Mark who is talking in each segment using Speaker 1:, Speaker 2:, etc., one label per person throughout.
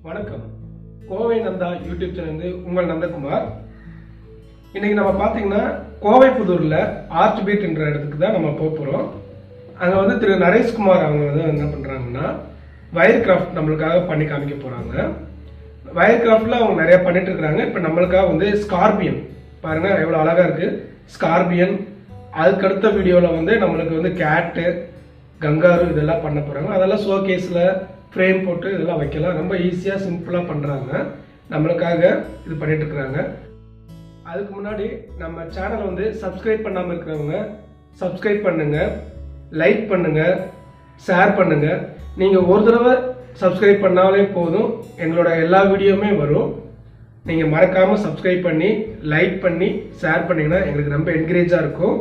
Speaker 1: வணக்கம். Kovai Nanda YouTube channel உங்கள் நந்தகுமார். இன்னைக்கு நம்ம பார்த்தீங்கன்னா கோவைப்புதூர்ல ArtBeatt என்ற இடத்துக்கு தான் நம்ம போகிறோம். அங்கே வந்து திரு நரேஷ்குமார் அவங்க வந்து என்ன பண்ணுறாங்கன்னா வயர் கிராஃப்ட் நம்மளுக்காக பண்ணி காமிக்க போகிறாங்க. வயர் கிராஃப்டில் அவங்க நிறையா பண்ணிட்டு இருக்கிறாங்க. இப்போ நம்மளுக்காக வந்து ஸ்கார்பியன் பாருங்க எவ்வளோ அழகாக இருக்குது ஸ்கார்பியன். அதுக்கடுத்த வீடியோவில் வந்து நம்மளுக்கு வந்து கேட்டு கங்காரு இதெல்லாம் பண்ண போகிறாங்க. அதெல்லாம் ஷோகேஸில் ஃப்ரேம் போட்டு இதெல்லாம் வைக்கலாம். ரொம்ப ஈஸியாக சிம்பிளாக பண்ணுறாங்க. நம்மளுக்காக இது பண்ணிட்டு இருக்கிறாங்க. அதுக்கு முன்னாடி நம்ம சேனலை வந்து சப்ஸ்கிரைப் பண்ணாமல் இருக்கிறவங்க சப்ஸ்கிரைப் பண்ணுங்க, லைக் பண்ணுங்க, ஷேர் பண்ணுங்க. நீங்கள் ஒரு தடவை சப்ஸ்கிரைப் பண்ணாலே போதும், எங்களோட எல்லா வீடியோவுமே வரும். நீங்கள் மறக்காமல் சப்ஸ்கிரைப் பண்ணி லைக் பண்ணி ஷேர் பண்ணிங்கன்னா எங்களுக்கு ரொம்ப என்கரேஜாக இருக்கும்.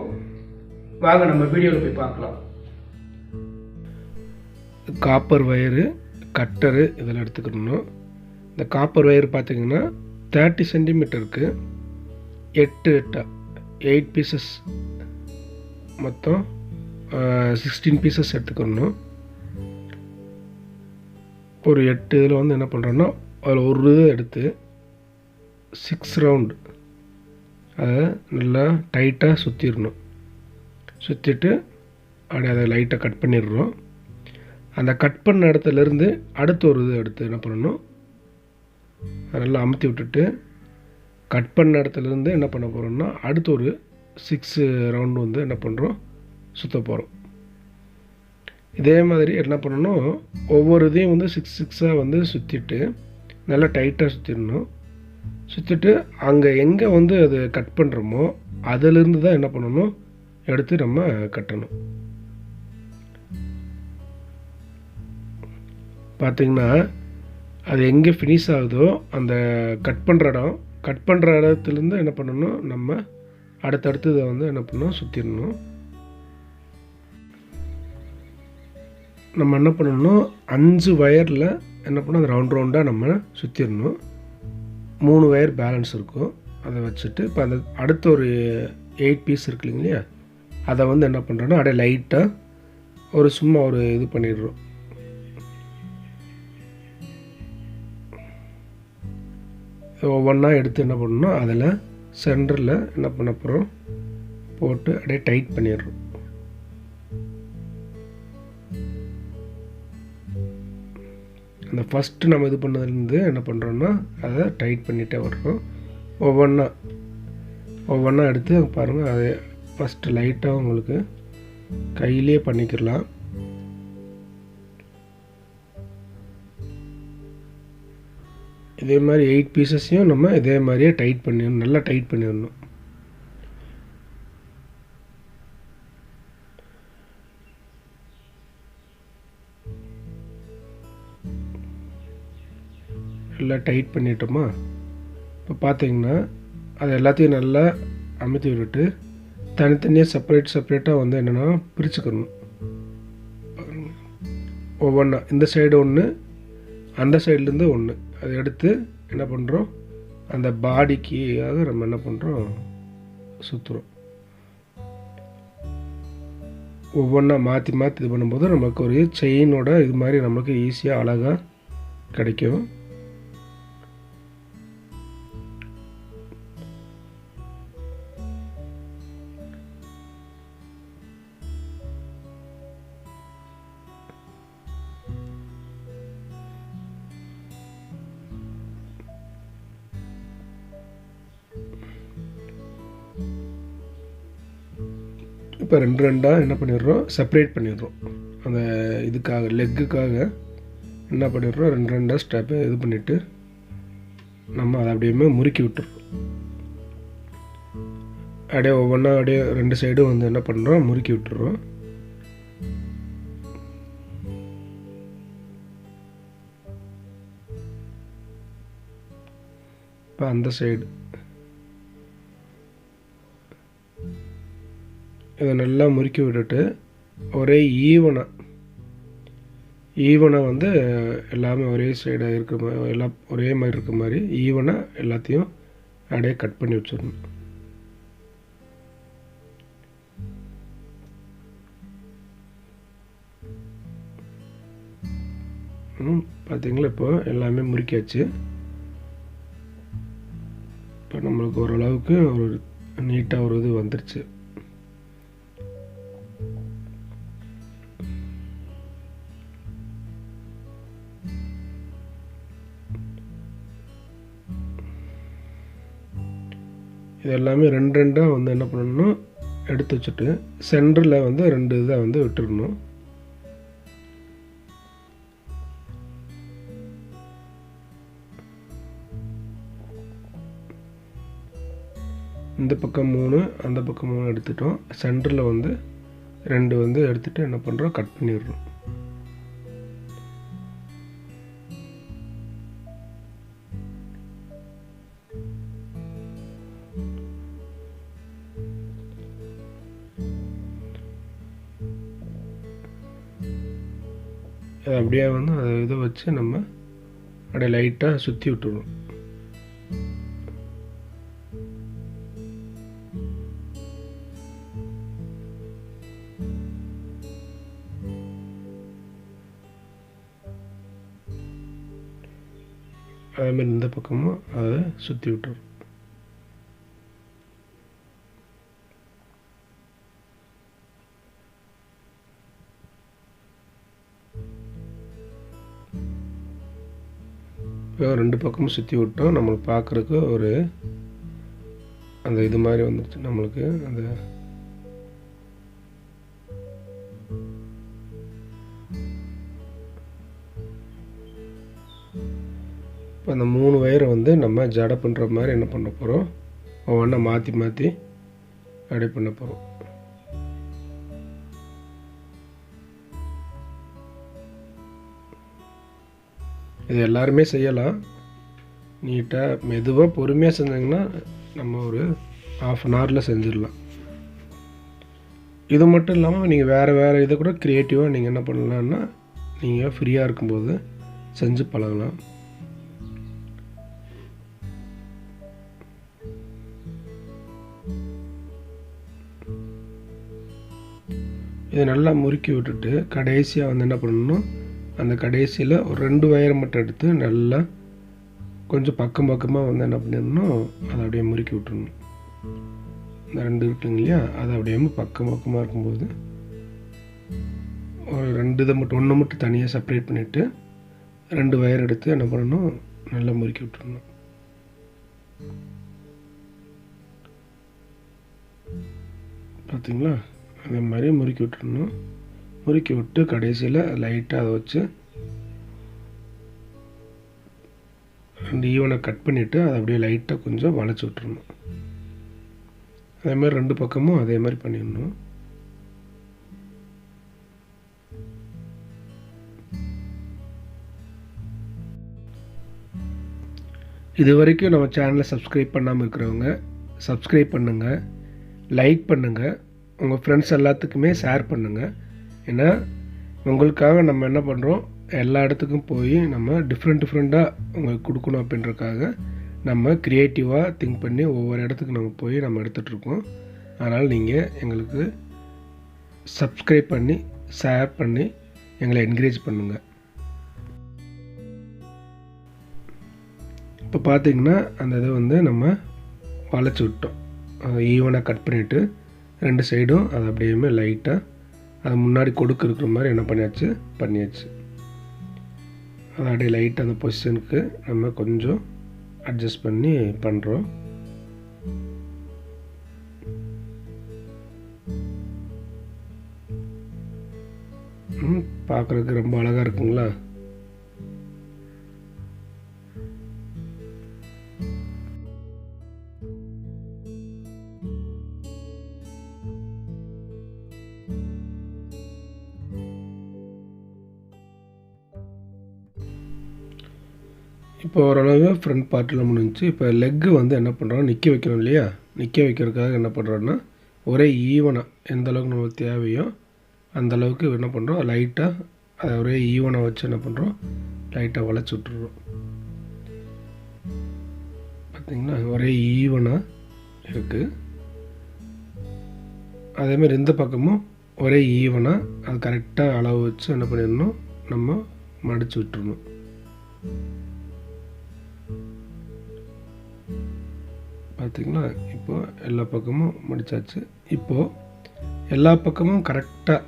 Speaker 1: வாங்க நம்ம வீடியோவில் போய் பார்க்கலாம். காப்பர் வயரு, கட்டரு இதெல்லாம் எடுத்துக்கணும். இந்த காப்பர் வயர் பார்த்தீங்கன்னா 30 சென்டிமீட்டருக்கு 8 பீசஸ், மொத்தம் 16 பீசஸ் எடுத்துக்கணும். ஒரு 8 இதில் வந்து என்ன பண்ணுறோன்னா அதில் ஒரு இது எடுத்து 6 ரவுண்டு அதை நல்லா டைட்டாக சுற்றிடணும். சுற்றிட்டு அப்படியே அதை லைட்டாக கட் பண்ணிடுறோம். அந்த கட் பண்ண இடத்துலேருந்து அடுத்த ஒரு இது எடுத்து என்ன பண்ணணும், நல்லா அமுத்தி விட்டுட்டு கட் பண்ண இடத்துலேருந்து என்ன பண்ண போகிறோம்னா அடுத்து ஒரு 6 ரவுண்டு வந்து என்ன பண்ணுறோம் சுற்ற போகிறோம். இதே மாதிரி என்ன பண்ணணும், ஒவ்வொரு இதையும் வந்து 6 வந்து சுற்றிட்டு நல்லா டைட்டாக சுற்றிடணும். சுற்றிட்டு அங்கே எங்கே வந்து அது கட் பண்ணுறோமோ அதிலிருந்து தான் என்ன பண்ணணும் எடுத்து நம்ம கட்டணும். பார்த்திங்கன்னா அது எங்கே ஃபினிஷ் ஆகுதோ அந்த கட் பண்ணுற இடத்துலேருந்து என்ன பண்ணணும், நம்ம அடுத்தடுத்து இதை வந்து என்ன பண்ணணும் சுற்றிடணும். நம்ம என்ன பண்ணணும் 5 வயரில் என்ன பண்ணணும் அந்த ரவுண்டாக நம்ம சுற்றிடணும். 3 வயர் பேலன்ஸ் இருக்கும். அதை வச்சுட்டு இப்போ அந்த அடுத்த ஒரு 8 பீஸ் இருக்கு இல்லைங்களா, அதை வந்து என்ன பண்ணுறோன்னா அப்படியே லைட்டாக ஒரு சும்மா ஒரு இது பண்ணிடுறோம். ஒவ்வொன்றா எடுத்து என்ன பண்ணணும் அதில் சென்டரில் என்ன பண்ண போகிறோம் போட்டு அப்படியே டைட் பண்ணிடுறோம். அந்த ஃபஸ்ட்டு நம்ம இது பண்ணதுலேருந்து என்ன பண்ணுறோன்னா அதை டைட் பண்ணிகிட்டே வர்றோம். ஒவ்வொன்றா எடுத்து பாருங்கள். அதை ஃபஸ்ட்டு லைட்டாக உங்களுக்கு கையிலே பண்ணிக்கலாம். இதே மாதிரி 8 பீசஸையும் நம்ம இதே மாதிரியே டைட் பண்ணிடணும், நல்லா டைட் பண்ணிடணும். நல்லா டைட் பண்ணிட்டோமா. இப்போ பார்த்தீங்கன்னா அது எல்லாத்தையும் நல்லா அமுத்தி விட்டுட்டு தனித்தனியாக செப்பரேட்டாக வந்து என்னென்னா பிரிச்சுக்கணும். ஒவ்வொன்றா இந்த சைடு ஒன்று, அந்த சைட்லேருந்து ஒன்று, அதை எடுத்து என்ன பண்ணுறோம் அந்த பாடிக்காக நம்ம என்ன பண்ணுறோம் சுற்றுறோம். ஒவ்வொன்றா மாற்றி இது பண்ணும்போது நமக்கு ஒரு செயினோட இது மாதிரி நமக்கு ஈஸியாக அழகாக கிடைக்கும். இப்போ 2 என்ன பண்ணிடுறோம் செப்பரேட் பண்ணிடுறோம். அந்த இதுக்காக லெக்குக்காக என்ன பண்ணிடுறோம் 2 ஸ்டெப்பு இது பண்ணிவிட்டு நம்ம அதை அப்படியே முறுக்கி விட்டுறோம். அப்படியே ஒவ்வொன்றா அப்படியே 2 சைடும் வந்து என்ன பண்ணுறோம் முறுக்கி விட்டுறோம். இப்போ அந்த சைடு இதை நல்லா முறுக்கி விட்டுட்டு ஒரே ஈவனாக வந்து எல்லாமே ஒரே சைடாக இருக்கிற மாதிரி எல்லாம் ஒரே மாதிரி இருக்க மாதிரி ஈவனாக எல்லாத்தையும் அப்படியே கட் பண்ணி வச்சிடணும். பார்த்தீங்களா இப்போ எல்லாமே முறுக்கியாச்சு. இப்போ நம்மளுக்கு ஓரளவுக்கு ஒரு நீட்டாக ஒரு இது வந்துருச்சு. இது எல்லாமே ரெண்டு ரெண்டாக வந்து என்ன பண்ணணும்னா எடுத்து வச்சுட்டு சென்டரில் வந்து 2 இதை வந்து விட்டுடணும். இந்த பக்கம் 3 அந்த பக்கம் 3 எடுத்துட்டோம். சென்டரில் வந்து 2 வந்து எடுத்துகிட்டு என்ன பண்ணுறோம், கட் பண்ணிடுறோம். அப்படியே வந்து அதை இதை வச்சு நம்ம அப்படியே லைட்டாக சுற்றி விட்டுருவோம். அதேமாதிரி இந்த பக்கமும் அதை சுற்றி விட்டுரும். இப்போ 2 பக்கமும் சுற்றி விட்டோம். நம்மளுக்கு பார்க்குறதுக்கு ஒரு அந்த இது மாதிரி வந்துடுச்சு. நம்மளுக்கு அந்த இப்போ அந்த 3 வயரை வந்து நம்ம ஜடை பண்ணுற மாதிரி என்ன பண்ண போகிறோம், ஒவ்வொன்றா மாற்றி மாற்றி அப்படியே பண்ண போகிறோம். இது எல்லாருமே செய்யலாம். நீட்டாக மெதுவாக பொறுமையாக செஞ்சாங்கன்னா நம்ம ஒரு 1/2 hourல செஞ்சிடலாம். இது மட்டும் இல்லாமல் நீங்கள் வேறு இதை கூட க்ரியேட்டிவாக நீங்கள் என்ன பண்ணலான்னா நீங்கள் ஃப்ரீயாக இருக்கும்போது செஞ்சு பழகலாம். இதை நல்லா முறுக்கி விட்டுட்டு கடைசியாக வந்து என்ன பண்ணணும், அந்த கடைசியில் ஒரு 2 வயரை மட்டும் எடுத்து நல்லா கொஞ்சம் பக்கம் பக்கமாக வந்து என்ன பண்ணிடணும், அதை அப்படியே முறுக்கி விட்டுறணும். இந்த 2 இருக்குங்க இல்லையா, அதை அப்படியே பக்கம் பக்கமாக இருக்கும்போது ஒரு 2 இதை மட்டும் 1 மட்டும் தனியாக செப்பரேட் பண்ணிவிட்டு 2 வயர் எடுத்து என்ன பண்ணணும், நல்லா முறுக்கி விட்டுறணும். பார்த்தீங்களா, அதே மாதிரி முறுக்கி விட்டுறணும். முறுக்கி விட்டு கடைசியில் லைட்டாக அதை வச்சு 2 ஈவனை கட் பண்ணிவிட்டு அதை அப்படியே லைட்டாக கொஞ்சம் வளைச்சி விட்டுறணும். அதே மாதிரி 2 பக்கமும் அதே மாதிரி பண்ணிடணும். இது வரைக்கும் நம்ம சேனலை சப்ஸ்கிரைப் பண்ணாமல் இருக்கிறவங்க சப்ஸ்கிரைப் பண்ணுங்கள், லைக் பண்ணுங்கள், உங்கள் ஃப்ரெண்ட்ஸ் எல்லாத்துக்குமே ஷேர் பண்ணுங்கள். ஏன்னா உங்களுக்காக நம்ம என்ன பண்ணுறோம், எல்லா இடத்துக்கும் போய் நம்ம டிஃப்ரெண்ட்டாக உங்களுக்கு கொடுக்கணும் அப்படின்றக்காக நம்ம க்ரியேட்டிவாக திங்க் பண்ணி ஒவ்வொரு இடத்துக்கு நம்ம போய் நம்ம எடுத்துகிட்ருக்கோம். அதனால் நீங்கள் எங்களுக்கு சப்ஸ்கிரைப் பண்ணி ஷேர் பண்ணி எங்களை என்கரேஜ் பண்ணுங்கள். இப்போ பார்த்திங்கன்னா அந்த இதை வந்து நம்ம வளைச்சி விட்டோம். அதை ஈவனாக கட் பண்ணிவிட்டு 2 சைடும் அதை அப்படியே லைட்டாக அது முன்னாடி கொடுக்கு இருக்கிற மாதிரி என்ன பண்ணியாச்சு. அதை அப்படியே லைட்டாக அந்த பொசிஷனுக்கு நம்ம கொஞ்சம் அட்ஜஸ்ட் பண்ணி பண்ணுறோம். பார்க்குறதுக்கு ரொம்ப அழகாக இருக்குங்களா. இப்போ ஓரளவு ஃப்ரண்ட் பார்ட்டில் முடிஞ்சு. இப்போ லெக்கு வந்து என்ன பண்ணுறோம், நிற்க வைக்கணும் இல்லையா, நிற்க வைக்கிறதுக்காக என்ன பண்ணுறோன்னா ஒரே ஈவனாக எந்த அளவுக்கு நமக்கு தேவையோ அந்தளவுக்கு என்ன பண்ணுறோம், லைட்டாக அதை ஒரே ஈவனாக வச்சு என்ன பண்ணுறோம், லைட்டாக வளைச்சி விட்டுறோம். பார்த்திங்கன்னா ஒரே ஈவனாக இருக்குது. அதேமாதிரி இந்த பக்கமும் ஒரே ஈவனாக அது கரெக்டாக அளவு வச்சு என்ன பண்ணிடணும், நம்ம மடிச்சு விட்டுறணும். பார்த்திங்களா, இப்போது எல்லா பக்கமும் மடித்தாச்சு. இப்போது எல்லா பக்கமும் கரெக்டாக,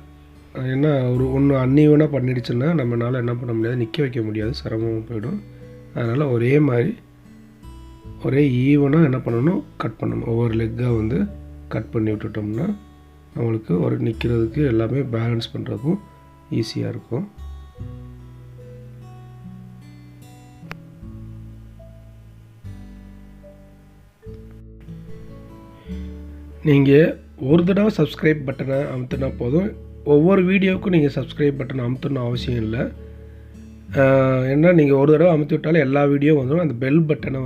Speaker 1: ஏன்னா ஒன்று அன்ஈவனாக பண்ணிடுச்சுன்னா நம்மளால் என்ன பண்ண முடியாது, நிற்க வைக்க முடியாது, சிரமமாக போயிடும். அதனால் ஒரே மாதிரி ஒரே ஈவனாக என்ன பண்ணணும், கட் பண்ணணும். ஒவ்வொரு லெக்காக கட் பண்ணி விட்டுட்டோம்னா நம்மளுக்கு ஒரு நிற்கிறதுக்கு எல்லாமே பேலன்ஸ் பண்ணுறதுக்கும் ஈஸியாக இருக்கும். நீங்கள் ஒரு தடவை சப்ஸ்கிரைப் பட்டனை அமுத்துனா போதும். ஒவ்வொரு வீடியோவுக்கும் நீங்கள் சப்ஸ்கிரைப் பட்டனை அமுத்தணும் அவசியம் இல்லை. ஏன்னா நீங்கள் ஒரு தடவை அமுத்தி விட்டாலும் எல்லா வீடியோ வந்துடும். அந்த பெல் பட்டனை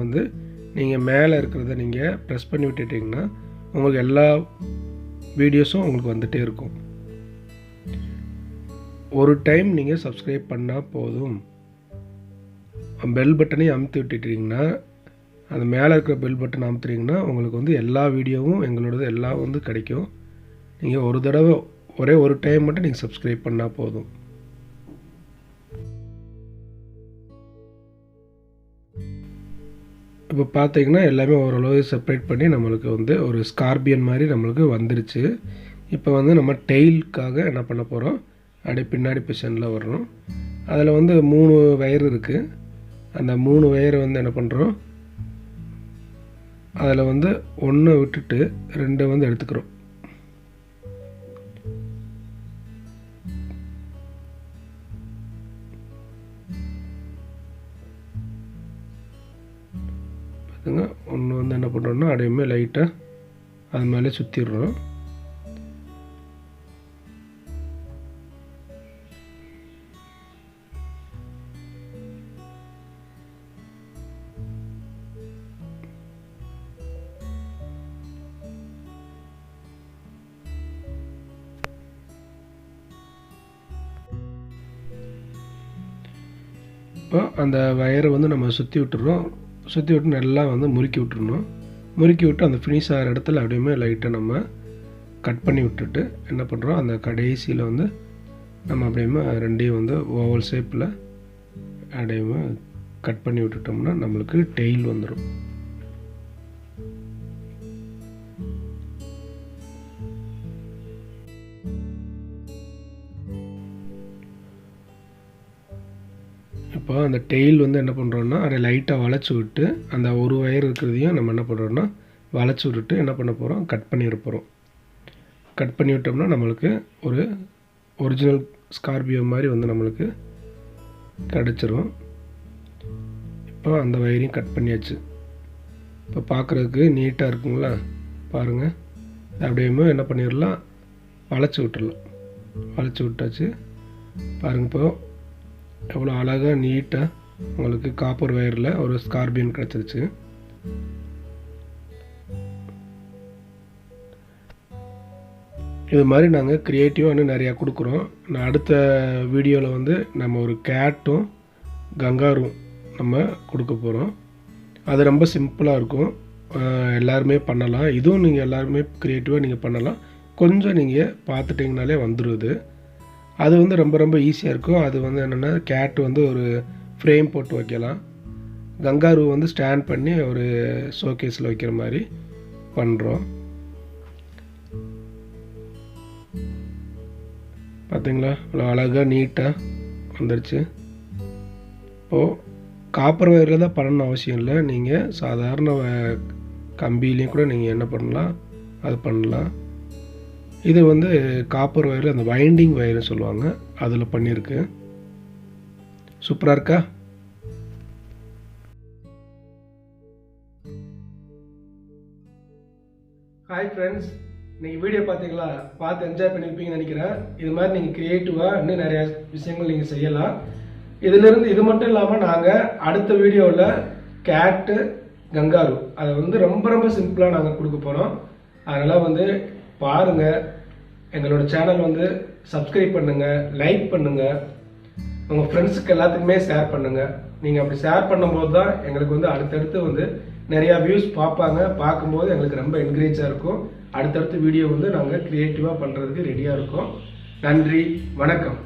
Speaker 1: நீங்கள் மேலே இருக்கிறத நீங்கள் ப்ரெஸ் பண்ணி விட்டுட்டிங்கன்னா உங்களுக்கு எல்லா வீடியோஸும் உங்களுக்கு வந்துகிட்டே இருக்கும். ஒரு டைம் நீங்கள் சப்ஸ்கிரைப் பண்ணால் போதும். பெல் பட்டனையும் அமுத்தி விட்டுட்டிங்கன்னா, அந்த மேலே இருக்கிற பெல் பட்டன் அமுத்துறீங்கன்னா உங்களுக்கு எல்லா வீடியோவும் எங்களோடது எல்லாம் கிடைக்கும். நீங்கள் ஒரு தடவை ஒரே ஒரு டைம் மட்டும் நீங்கள் சப்ஸ்கிரைப் பண்ணால் போதும். இப்போ பார்த்தீங்கன்னா எல்லாமே ஓரளவு செப்பரேட் பண்ணி நம்மளுக்கு ஒரு ஸ்கார்பியன் மாதிரி நம்மளுக்கு வந்துருச்சு. இப்போ நம்ம டெய்லுக்காக என்ன பண்ண போகிறோம், அப்படியே பின்னாடி பொசிஷனில் வரணும். அதில் 3 வயர் இருக்குது. அந்த 3 வயரை என்ன பண்ணுறோம், அதில் 1 விட்டுட்டு 2 எடுத்துக்கிறோம். பார்த்துங்க, 1 என்ன பண்ணுறோம்னா அப்படியே லைட்டாக அது மேலே சுற்றிடுறோம். இப்போ அந்த வயரை நம்ம சுற்றி விட்டுறோம். சுற்றி விட்டு நல்லா முறுக்கி விட்டுறணும். முறுக்கி விட்டு அந்த ஃபினிஷ் ஆகிற இடத்துல அப்படியே லைட்டாக நம்ம கட் பண்ணி விட்டுட்டு என்ன பண்ணுறோம், அந்த கடைசியில் நம்ம அப்படியே ரெண்டையும் ஓவல் ஷேப்பில் அப்படியே கட் பண்ணி விட்டுட்டோம்னா நம்மளுக்கு டெயில் வந்துடும். இப்போ அந்த டெயில் என்ன பண்ணுறோன்னா அதை லைட்டாக வளைச்சி விட்டு அந்த ஒரு வயர் இருக்கிறதையும் நம்ம என்ன பண்ணுறோன்னா வளைச்சி விட்டுட்டு என்ன பண்ண போகிறோம், கட் பண்ணிட போகிறோம். கட் பண்ணி விட்டோம்னா நம்மளுக்கு ஒரு ஒரிஜினல் ஸ்கார்பியோ மாதிரி நம்மளுக்கு கிடச்சிரும். இப்போ அந்த வயரையும் கட் பண்ணியாச்சு. இப்போ பார்க்குறதுக்கு நீட்டாக இருக்குங்களா, பாருங்கள். அப்படியே என்ன பண்ணிடலாம், வளைச்சி விட்டுடலாம். வளைச்சி விட்டாச்சு. பாருங்கள், இப்போ எவ்வளோ அழகாக நீட்டாக உங்களுக்கு காப்பர் வயரில் ஒரு ஸ்கார்பியன் கிடச்சிருச்சு. இது மாதிரி நாங்கள் க்ரியேட்டிவாக நிறையா கொடுக்குறோம். நான் அடுத்த வீடியோவில் நம்ம ஒரு கேட்டும் கங்காரும் நம்ம கொடுக்க போகிறோம். அது ரொம்ப சிம்பிளாக இருக்கும், எல்லாருமே பண்ணலாம். இதுவும் நீங்கள் எல்லாருமே க்ரியேட்டிவாக நீங்கள் பண்ணலாம். கொஞ்சம் நீங்கள் பார்த்துட்டிங்கனாலே வந்துடுது. அது ரொம்ப ரொம்ப ஈஸியாக இருக்கும். அது என்னென்னா கேட் ஒரு ஃப்ரேம் போட்டு வைக்கலாம். கங்காரு ஸ்டாண்ட் பண்ணி ஒரு ஷோகேஸில் வைக்கிற மாதிரி பண்ணுறோம். பார்த்தீங்களா, அவ்வளோ அழகாக நீட்டாக வந்துடுச்சு. இப்போது காப்பர் வயரில் தான் பண்ணணும் அவசியம் இல்லை. நீங்கள் சாதாரண கம்பிலையும் கூட நீங்கள் என்ன பண்ணலாம், அது பண்ணலாம். இது காப்பர் வயர், அந்த வைண்டிங் வயர்னு சொல்லுவாங்க, அதில் பண்ணியிருக்கு. சூப்பராக இருக்கா? ஹாய் ஃப்ரெண்ட்ஸ், நீங்கள் வீடியோ பார்த்தீங்களா? பார்த்து என்ஜாய் பண்ணியிருப்பீங்கன்னு நினைக்கிறேன். இது மாதிரி நீங்கள் க்ரியேட்டிவாக இன்னும் நிறையா விஷயங்கள் நீங்கள் செய்யலாம். இதிலிருந்து இது மட்டும் இல்லாமல் நாங்கள் அடுத்த வீடியோவில் கேட்டு கங்காரு அதை ரொம்ப ரொம்ப சிம்பிளாக நாங்கள் கொடுக்க போகிறோம். அதனால் பாருங்கள். எங்களோட சேனல் சப்ஸ்கிரைப் பண்ணுங்கள், லைக் பண்ணுங்கள், உங்கள் ஃப்ரெண்ட்ஸுக்கு எல்லாத்துக்குமே ஷேர் பண்ணுங்கள். நீங்கள் அப்படி ஷேர் பண்ணும்போது தான் எங்களுக்கு அடுத்தடுத்து நிறையா வியூஸ் பார்ப்பாங்க. பார்க்கும்போது எங்களுக்கு ரொம்ப என்கரேஜாக இருக்கும். அடுத்தடுத்த வீடியோ நாங்கள் க்ரியேட்டிவாக பண்ணுறதுக்கு ரெடியாக இருக்கோம். நன்றி, வணக்கம்.